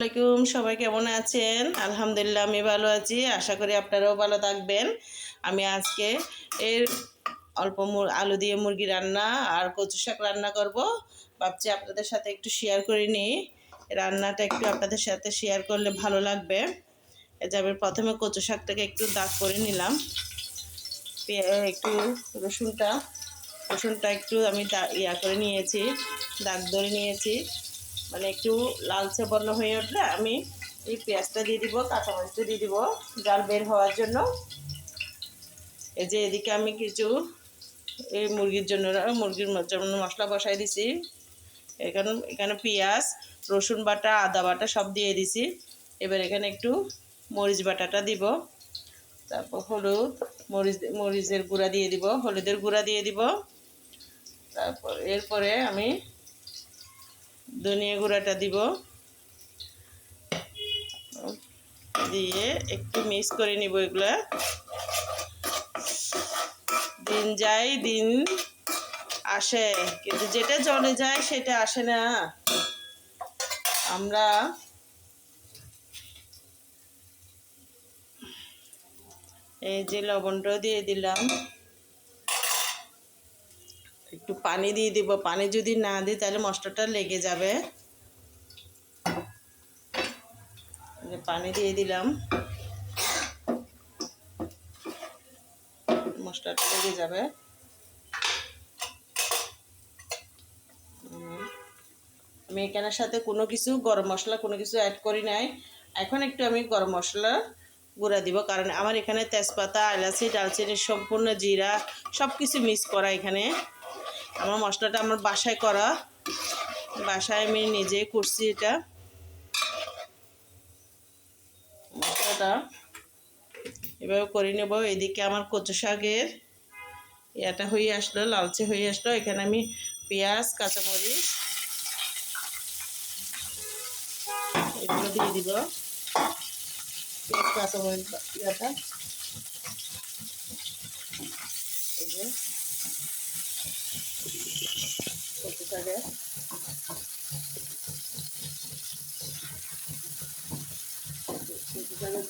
আসসালামাইকুম, সবাই কেমন আছেন? আলহামদুলিল্লাহ আমি ভালো আছি। আশা করি আপনারাও ভালো থাকবেন। আমি আজকে এর অল্প আলু দিয়ে মুরগি রান্না আর কচু শাক রান্না করব। ভাবছি আপনাদের সাথে একটু শেয়ার করে নিই। রান্নাটা একটু আপনাদের সাথে শেয়ার করলে ভালো লাগবে। এই যে আমি প্রথমে কচু শাকটাকে একটু দাগ করে নিলাম। একটু রসুনটা একটু আমি করে নিয়েছি, দাগ ধরে নিয়েছি। মানে একটু লালচে বর্ণ হয়ে উঠলে আমি এই পেঁয়াজটা দিয়ে দিব, কাঁচামরিচটা দিয়ে দিব জাল বের হওয়ার জন্য। এই যে এদিকে আমি কিছু এই মুরগির জন্য মশলা বসাই দিছি। এখানে পেঁয়াজ, রসুন বাটা, আদা বাটা সব দিয়ে দিছি। এবার এখানে একটু মরিচ বাটাটা দিব, তারপর মরিচের গুঁড়া দিয়ে দিব, হলুদের গুঁড়া দিয়ে দিব। এরপরে আমি ধনিয়া গুঁড়াটা দিব, দিয়ে একটু মিক্স করে নিব। এগুলা দিন যায় দিন আসে, কিন্তু যেটা জলে যায় সেটা আসে না। আমরা এই যে লবণটাও দিয়ে দিলাম, একটু পানি দিয়ে দিব। পানি যদি না দিই তাহলে মশলাটা লেগে যাবে। পানি দিয়ে দিলাম, মশলাটা লেগে যাবে। আমি এখানের সাথে কোনো কিছু গরম মশলা কোনো কিছু অ্যাড করি নাই। এখন একটু আমি গরম মশলা গুঁড়া দিব, কারণ আমার এখানে তেজপাতা, এলাচি, দারচিনি, সম্পূর্ণ জিরা সব কিছু মিক্স করা। এখানে আমার মশলাটা আমার বাসায় করা, বাসায় আমি নিজে করছি। এটা মশলাটা এভাবে করে নেব। এদিকে আমার কচু শাকের এটা হয়ে আসলো, লালচে হয়ে আসলো। এখানে আমি পেঁয়াজ, কাঁচামরিচ এগুলো দিয়ে দিব। পেঁয়াজ, কাঁচামরিচ এটা এই যে কচু শাকের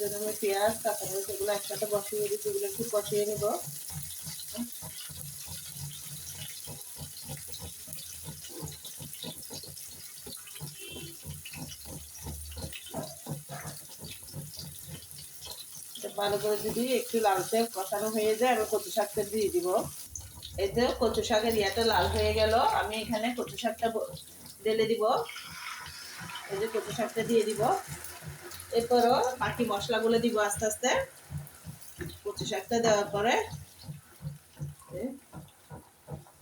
জন্য আমি পেঁয়াজ, কাঁচামরিচ এগুলো একসাথে বসিয়ে দিচ্ছি। এগুলো একটু কষিয়ে নেব। ভালো করে যদি একটু লালচে কষানো হয়ে যায় আমি কচু শাকটা দিয়ে দিব। এই যে কচু শাকের ইয়াটা লাল হয়ে গেল, আমি এখানে কচু শাকটা ঢেলে দিব। এই যে কচু শাকটা দিয়ে দিব। এরপরও বাকি মশলাগুলো দিব আস্তে আস্তে। কচু শাকটা দেওয়ার পরে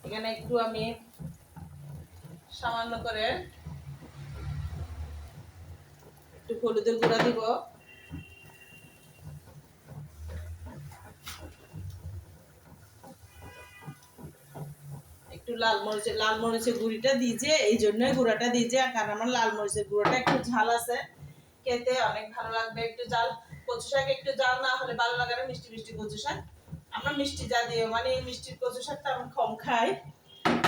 এখানে একটু আমি সামান্য করে একটু হলুদের গুঁড়া দিব, একটু লাল মরিচের গুঁড়িটা দিয়েছে, এই জন্যই গুঁড়াটা দিয়েছে। কারণ আমার লাল মরিচের গুঁড়োটা একটু ঝাল আছে, খেতে অনেক ভালো লাগবে। একটু জাল কচু শাক একটু জাল না হলে ভালো লাগে না। মিষ্টি মিষ্টি কচু শাক আমরা মিষ্টি জাতীয় মানে মিষ্টির কচু শাকটা আমি কম খাই।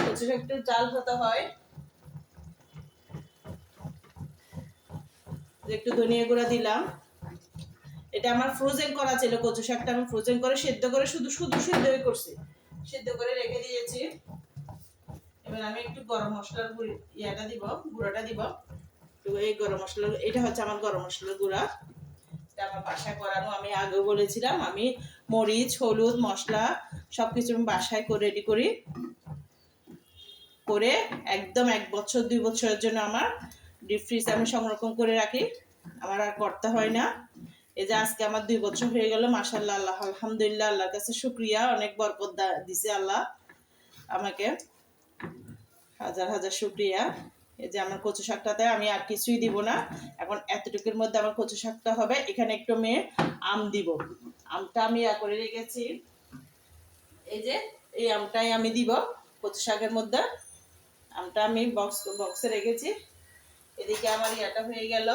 কচু শাক একটু জাল হতে হয়। একটু ধনিয়া গুঁড়া দিলাম। এটা আমার ফ্রোজেন করা ছিল, কচু শাকটা আমি ফ্রোজেন করে সেদ্ধ করে শুধু সেদ্ধই করছি, সেদ্ধ করে রেখে দিয়েছি। এবার আমি একটু গরম মশলার গুঁড়াটা দিব। এই গরম মশলা, এটা হচ্ছে আমার গরম মশলার গুঁড়া, এটা আমার বাসায় করানো। আমি আগেও বলেছিলাম আমি মরিচ, হলুদ, মশলা সবকিছু আমি বাসায় করে রেডি করে একদম 1 বছর 2 বছরের জন্য আমার ডিপ ফ্রিজে আমি সংরক্ষণ করে রাখি। আমার আর করতে হয় না। এই যে আজকে আমার 2 বছর হয়ে গেল। মাশাআল্লাহ, আলহামদুলিল্লাহ, আল্লাহর কাছে শুকরিয়া। অনেক বরকত দিছে আল্লাহ আমাকে, হাজার হাজার শুকরিয়া। এই যে আমার কচু শাকটাতে আমি আর কিছুই দিব না। এখন এতটুকুর মধ্যে আমার কচু শাকটা হবে। এখানে একটু আমি আম দিব। আমটা আমি করে রেখেছি। এই যে এই আমটাই আমি দিব কচু শাকের মধ্যে। আমটা আমি বক্সে রেখেছি। এদিকে আমার ইয়াটা হয়ে গেল,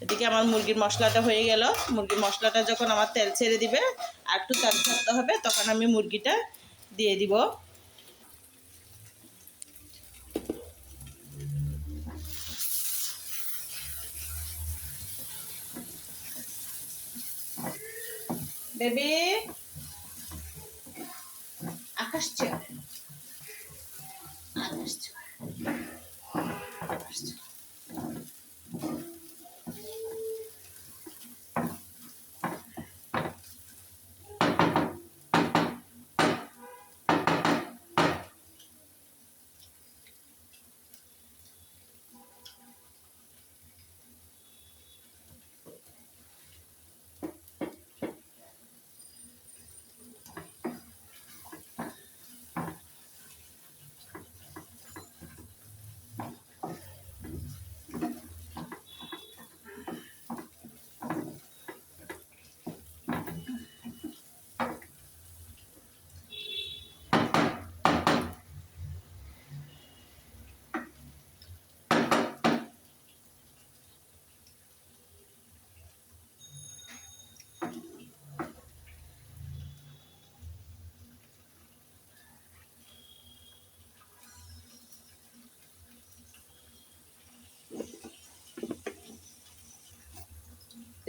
এদিকে আমার মুরগির মশলাটা হয়ে গেল। মুরগির মশলাটা যখন আমার তেল ছেড়ে দিবে আর একটু তেল ছাড়তে হবে, তখন আমি মুরগিটা দিয়ে দিব। বেবি আকাশ চেয়ার, আকাশ চেয়ার, আকাশ চেয়ার।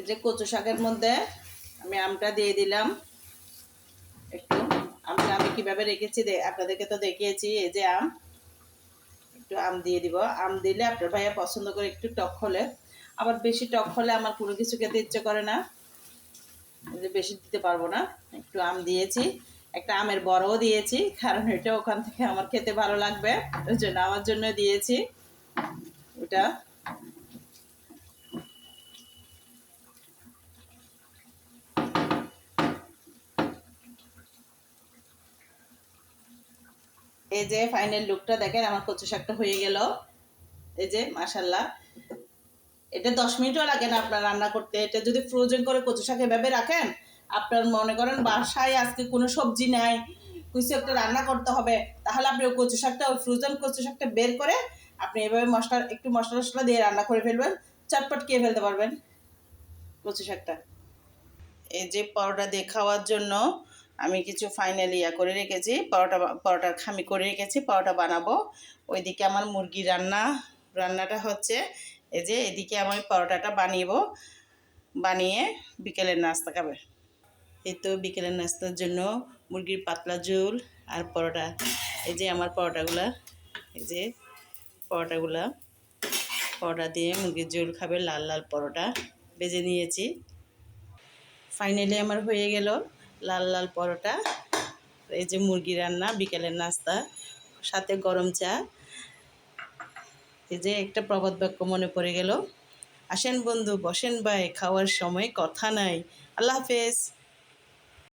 এই যে কচু শাকের মধ্যে আমি আমটা দিয়ে দিলাম একটু। আমটা আমি কিভাবে রেখেছি আপনাদেরকে তো দেখিয়েছি। এই যে আম, একটু আম দিয়ে দিব। আম দিলে আপনার ভাইয়া পছন্দ করে একটু টক হলে, আবার বেশি টক হলে আমার কোনো কিছু খেতে ইচ্ছে করে না, যে বেশি দিতে পারবো না। একটু আম দিয়েছি, একটা আমের বড়ও দিয়েছি, কারণ এটা ওখান থেকে আমার খেতে ভালো লাগবে, ওই জন্য আমার জন্য দিয়েছি ওটা। এই যে ফাইনাল লুকটা দেখেন, আমার কচু শাকটা হয়ে গেল। এই যে মাশাল্লাহ, এটা 10 মিনিটও লাগে না আপনার রান্না করতে। এটা যদি ফ্রোজেন করে কচু শাক এভাবে রাখেন, আপনার মনে করেন বাসায় আজকে কোনো সবজি নাই, কিছু একটা রান্না করতে হবে, তাহলে আপনি ওই কচু শাকটা, ওই ফ্রোজেন কচু শাকটা বের করে আপনি এভাবে মশলা, একটু মশলা টশলা দিয়ে রান্না করে ফেলবেন, চটপট খেয়ে ফেলতে পারবেন কচু শাকটা। এই যে পরোটা দিয়ে খাওয়ার জন্য আমি কিছু ফাইনাল ইয়া করে রেখেছি, পরোটার খামি করে রেখেছি, পরোটা বানাবো। ওইদিকে আমার মুরগি রান্নাটা হচ্ছে। এই যে এদিকে আমি পরোটাটা বানিয়ে বিকেলের নাস্তা খাবে। এই তো বিকেলের নাস্তার জন্য মুরগির পাতলা ঝোল আর পরোটা। এই যে আমার পরোটাগুলা, এই যে পরোটাগুলা, পরোটা দিয়ে মুরগির ঝোল খাবে, লাল লাল পরোটা ভেজে নিয়েছি। ফাইনালি আমার হয়ে গেল লাল লাল পরোটা। এই যে মুরগি রান্না, বিকেলের নাস্তা, সাথে গরম চা। এই যে একটা প্রবাদ বাক্য মনে পড়ে গেল, আসেন বন্ধু বসেন ভাই, খাওয়ার সময় কথা নাই। আল্লাহ হাফেজ।